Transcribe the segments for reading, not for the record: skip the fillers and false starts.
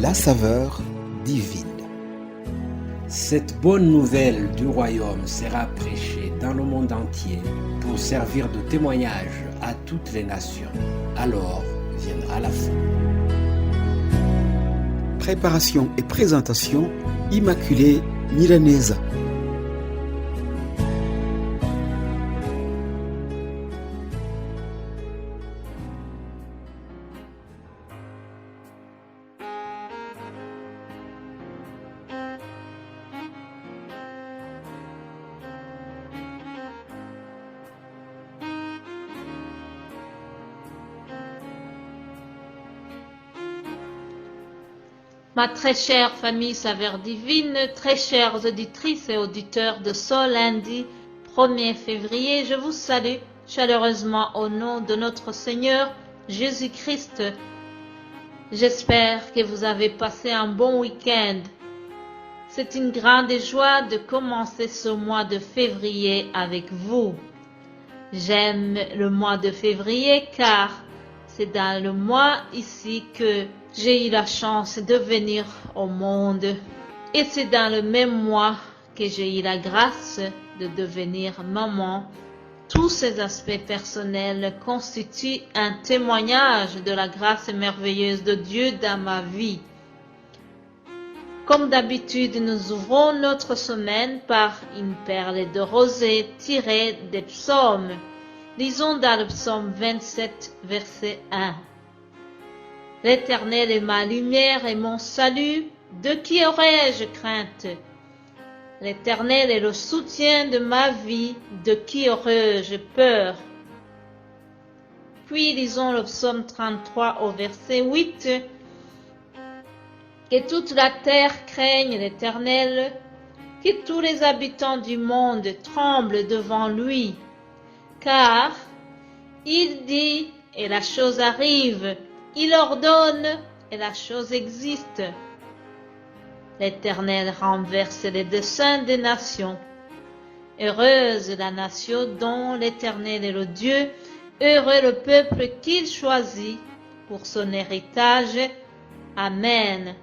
la saveur divine. Cette bonne nouvelle du royaume sera prêchée dans le monde entier pour servir de témoignage à toutes les nations. Alors viendra la fin. Préparation et présentation, Immaculée Milanesa. Ma très chère famille Saveur Divine, très chères auditrices et auditeurs de ce lundi 1er février, je vous salue chaleureusement au nom de notre Seigneur Jésus-Christ. J'espère que vous avez passé un bon week-end. C'est une grande joie de commencer ce mois de février avec vous. J'aime le mois de février car c'est dans le mois ici que j'ai eu la chance de venir au monde. Et c'est dans le même mois que j'ai eu la grâce de devenir maman. Tous ces aspects personnels constituent un témoignage de la grâce merveilleuse de Dieu dans ma vie. Comme d'habitude, nous ouvrons notre semaine par une perle de rosée tirée des psaumes. Lisons dans le psaume 27, verset 1. L'Éternel est ma lumière et mon salut, de qui aurais-je crainte? L'Éternel est le soutien de ma vie, de qui aurais-je peur? Puis lisons le psaume 33 au verset 8. Que toute la terre craigne l'Éternel, que tous les habitants du monde tremblent devant lui. Car il dit et la chose arrive, il ordonne et la chose existe. L'Éternel renverse les desseins des nations. Heureuse la nation dont l'Éternel est le Dieu, heureux le peuple qu'il choisit pour son héritage. Amen.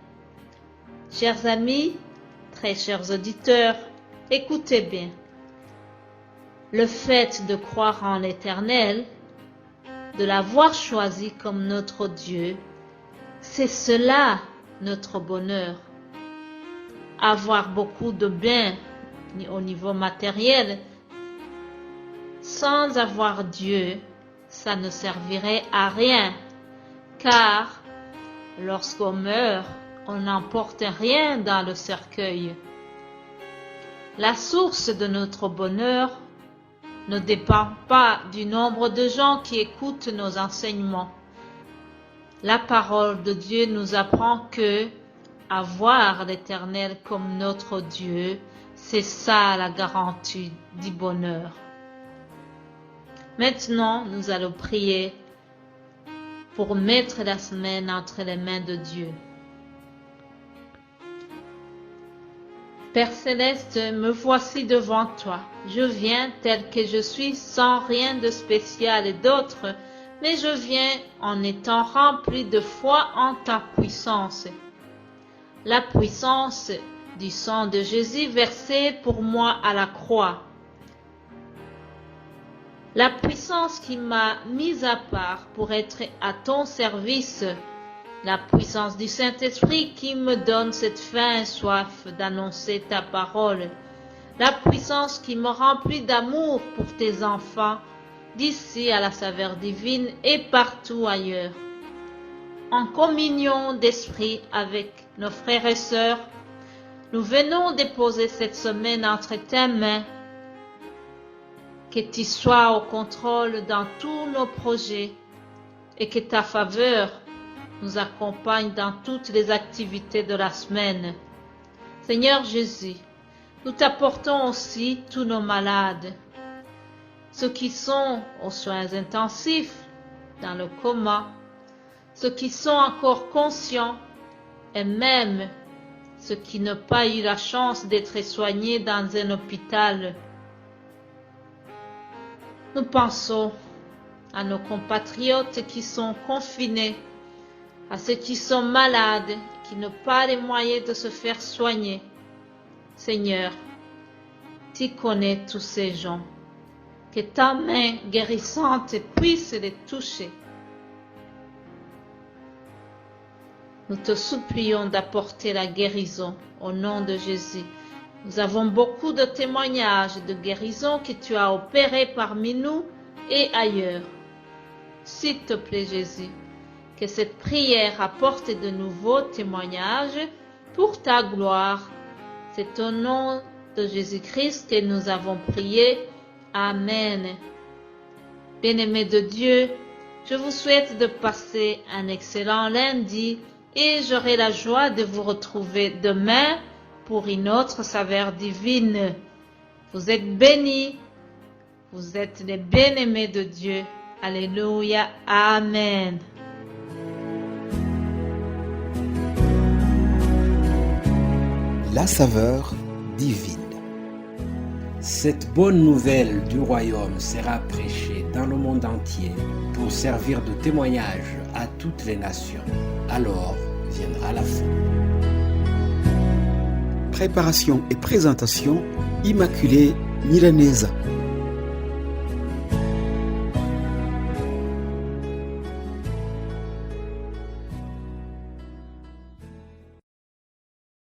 Chers amis, très chers auditeurs, écoutez bien. Le fait de croire en l'Éternel, de l'avoir choisi comme notre Dieu, c'est cela notre bonheur. Avoir beaucoup de biens au niveau matériel, sans avoir Dieu, ça ne servirait à rien, car lorsqu'on meurt, on n'emporte rien dans le cercueil. La source de notre bonheur ne dépend pas du nombre de gens qui écoutent nos enseignements. La parole de Dieu nous apprend que avoir l'Éternel comme notre Dieu, c'est ça la garantie du bonheur. Maintenant, nous allons prier pour mettre la semaine entre les mains de Dieu. Père Céleste, me voici devant toi. Je viens tel que je suis, sans rien de spécial et d'autre, mais je viens en étant rempli de foi en ta puissance. La puissance du sang de Jésus versé pour moi à la croix. La puissance qui m'a mise à part pour être à ton service. La puissance du Saint-Esprit qui me donne cette faim et soif d'annoncer ta parole. La puissance qui me remplit d'amour pour tes enfants, d'ici à la saveur divine et partout ailleurs. En communion d'esprit avec nos frères et sœurs, nous venons déposer cette semaine entre tes mains. Que tu sois au contrôle dans tous nos projets et que ta faveur nous accompagne dans toutes les activités de la semaine. Seigneur Jésus, nous t'apportons aussi tous nos malades, ceux qui sont aux soins intensifs, dans le coma, ceux qui sont encore conscients et même ceux qui n'ont pas eu la chance d'être soignés dans un hôpital. Nous pensons à nos compatriotes qui sont confinés, à ceux qui sont malades, qui n'ont pas les moyens de se faire soigner. Seigneur, tu connais tous ces gens. Que ta main guérissante puisse les toucher. Nous te supplions d'apporter la guérison au nom de Jésus. Nous avons beaucoup de témoignages de guérison que tu as opérés parmi nous et ailleurs. S'il te plaît, Jésus, que cette prière apporte de nouveaux témoignages pour ta gloire. C'est au nom de Jésus-Christ que nous avons prié. Amen. Bien-aimés de Dieu, je vous souhaite de passer un excellent lundi et j'aurai la joie de vous retrouver demain pour une autre saveur divine. Vous êtes bénis, vous êtes les bien-aimés de Dieu. Alléluia. Amen. La saveur divine. Cette bonne nouvelle du royaume sera prêchée dans le monde entier pour servir de témoignage à toutes les nations. Alors viendra la fin. Préparation et présentation, Immaculée Milanesa.